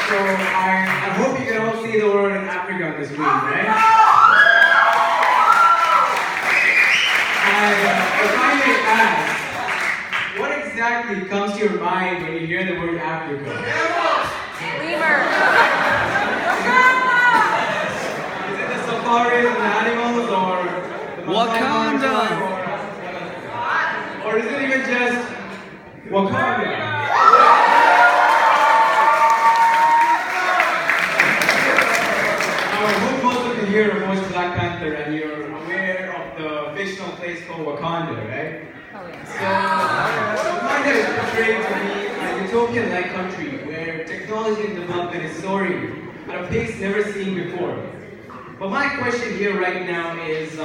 So I hope you can all see the word Africa on the screen, right? And if I may ask, what exactly comes to your mind when you hear the word Africa? Lemur. Is it the safaris and the animals, or the Wakanda? Or is it even just Wakanda? Here of watched Black Panther and you're aware of the fictional place called Wakanda, right? Oh, yeah. So Wakanda is portrayed to be a utopian-like country where technology and development is soaring at a pace never seen before. But my question here right now is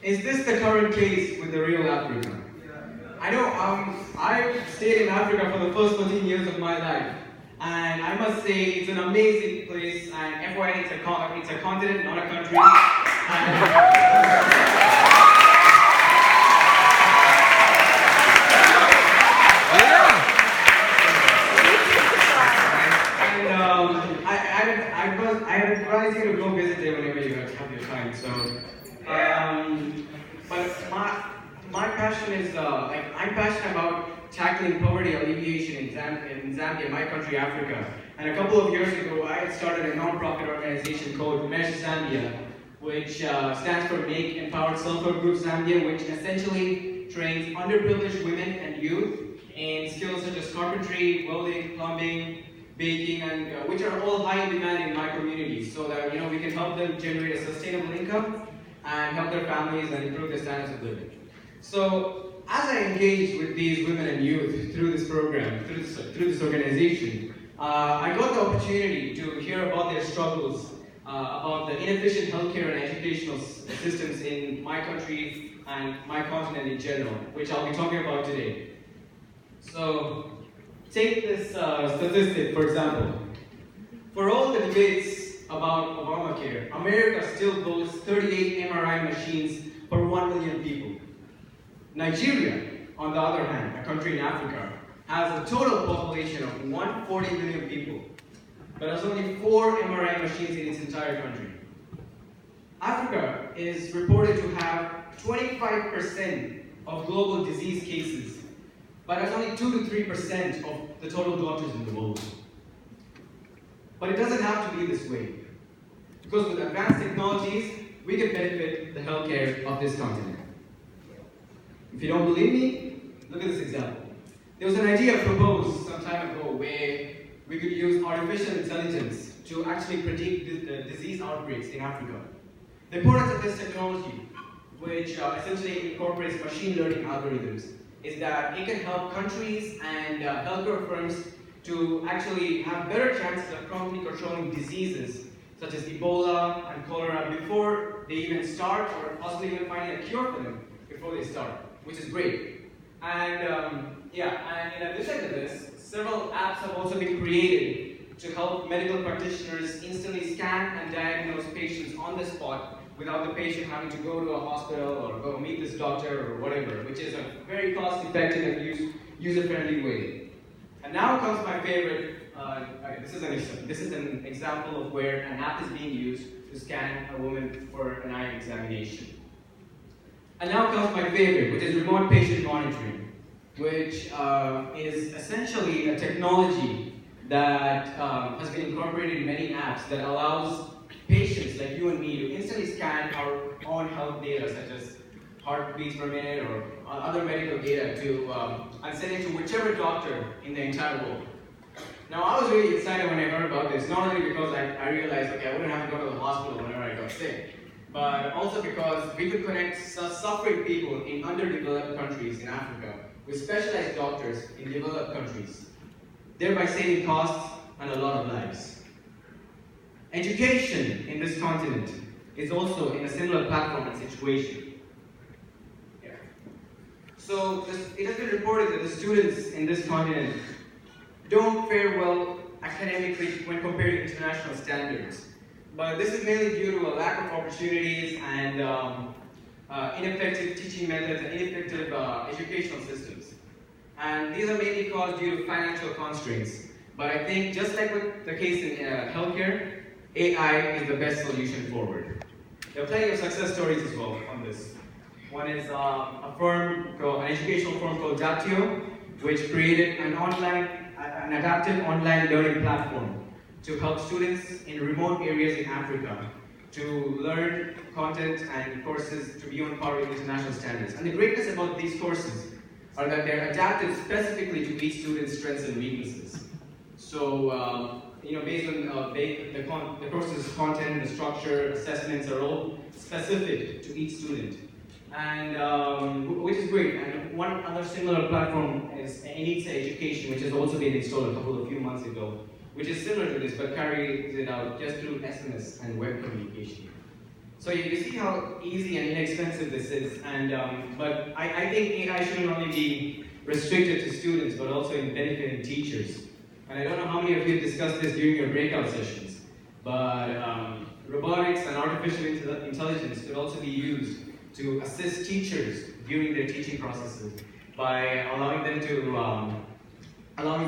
this the current case with the real Africa? I know I've stayed in Africa for the first 14 years of my life. And I must say, it's an amazing place, and FYI, it's a continent, not a country. I advise you to go visit there whenever you have your time. So, but my passion is I'm passionate about tackling poverty alleviation in Zambia, my country, Africa. And a couple of years ago, I had started a non-profit organization called MESH Zambia, which stands for Make Empowered Self-Help Group Zambia, which essentially trains underprivileged women and youth in skills such as carpentry, welding, plumbing, baking, and which are all high in demand in my communities, so that we can help them generate a sustainable income and help their families and improve their standards of living. So, as I engage with these women and youth through this program, through this organization, I got the opportunity to hear about their struggles, about the inefficient healthcare and educational systems in my country and my continent in general, which I'll be talking about today. So, take this statistic, for example. For all the debates about Obamacare, America still boasts 38 MRI machines per 1 million people. Nigeria, on the other hand, a country in Africa, has a total population of 140 million people, but has only 4 MRI machines in its entire country. Africa is reported to have 25% of global disease cases, but has only 2 to 3% of the total doctors in the world. But it doesn't have to be this way, because with advanced technologies, we can benefit the healthcare of this continent. If you don't believe me, look at this example. There was an idea proposed some time ago where we could use artificial intelligence to actually predict the disease outbreaks in Africa. The importance of this technology, which essentially incorporates machine learning algorithms, is that it can help countries and healthcare firms to actually have better chances of promptly controlling diseases such as Ebola and cholera before they even start, or possibly even finding a cure for them before they start, which is great. And and in addition to this, several apps have also been created to help medical practitioners instantly scan and diagnose patients on the spot without the patient having to go to a hospital or go meet this doctor or whatever, which is a very cost-effective and user-friendly way. And now comes my favorite. This is an example of where an app is being used to scan a woman for an eye examination. And now comes my favorite, which is remote patient monitoring, which is essentially a technology that has been incorporated in many apps that allows patients like you and me to instantly scan our own health data, such as heartbeats per minute or other medical data, and send it to whichever doctor in the entire world. Now, I was really excited when I heard about this, not only because I realized, okay, I wouldn't have to go to the hospital whenever I got sick, but also because we could connect suffering people in underdeveloped countries in Africa with specialized doctors in developed countries, thereby saving costs and a lot of lives. Education in this continent is also in a similar platform and situation. So it has been reported that the students in this continent don't fare well academically when compared to international standards. But this is mainly due to a lack of opportunities and ineffective teaching methods and ineffective educational systems. And these are mainly caused due to financial constraints. But I think just like with the case in healthcare, AI is the best solution forward. There are plenty of success stories as well on this. One is an educational firm called Datio, which created an adaptive online learning platform to help students in remote areas in Africa to learn content and courses to be on par with international standards. And the greatness about these courses are that they're adapted specifically to each student's strengths and weaknesses. So, based on the course's content, the structure, assessments are all specific to each student, and which is great. And one other similar platform is Anita Education, which has also been installed a few months ago, which is similar to this but carries it out just through SMS and web communication. So you see how easy and inexpensive this is, and but I think AI shouldn't only be restricted to students but also in benefiting teachers. And I don't know how many of you discussed this during your breakout sessions, but robotics and artificial intelligence could also be used to assist teachers during their teaching processes by allowing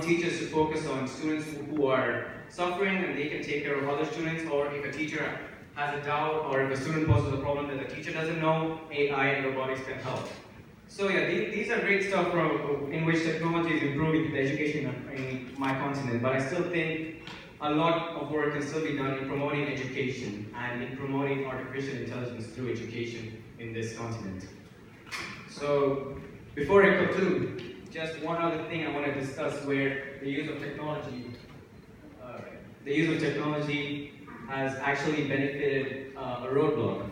teachers to focus on students who are suffering and they can take care of other students, or if a teacher has a doubt or if a student poses a problem that the teacher doesn't know, AI and robotics can help. So yeah, these are great stuff in which technology is improving the education in my continent, but I still think a lot of work can still be done in promoting education and in promoting artificial intelligence through education in this continent. So before I conclude, just one other thing I want to discuss where the use of technology has actually benefited a roadblock.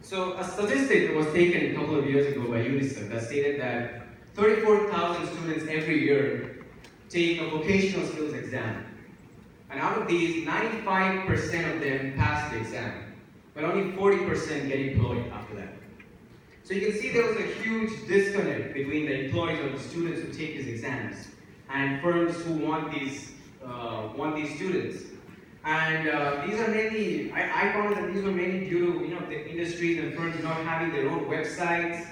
So a statistic was taken a couple of years ago by UNICEF that stated that 34,000 students every year take a vocational skills exam. And out of these, 95% of them pass the exam, but only 40% get employed after that. So you can see there was a huge disconnect between the employees of the students who take these exams and firms who want these students. And these are mainly, I found that these were mainly due to the industries and firms not having their own websites,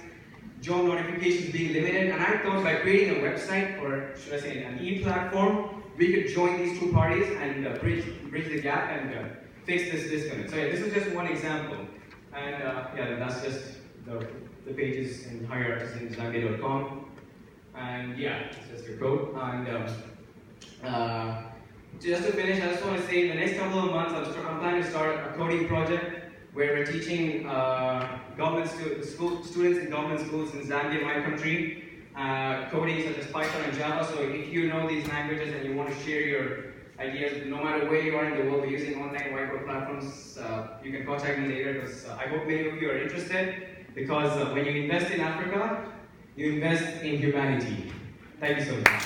job notifications being limited. And I thought by creating a website, or should I say an e-platform, we could join these two parties and bridge the gap and fix this disconnect. So yeah, this is just one example. And yeah, that's just the pages in higherartsindesambia.com. And yeah, it's just a quote. And just to finish, I just want to say in the next couple of months, I'm planning to start a coding project where we're teaching students in government schools in Zambia, my country, coding such as Python and Java. So if you know these languages and you want to share your ideas, no matter where you are in the world, we're using online whiteboard platforms, you can contact me later, because I hope many of you are interested, because when you invest in Africa, you invest in humanity. Thank you so much.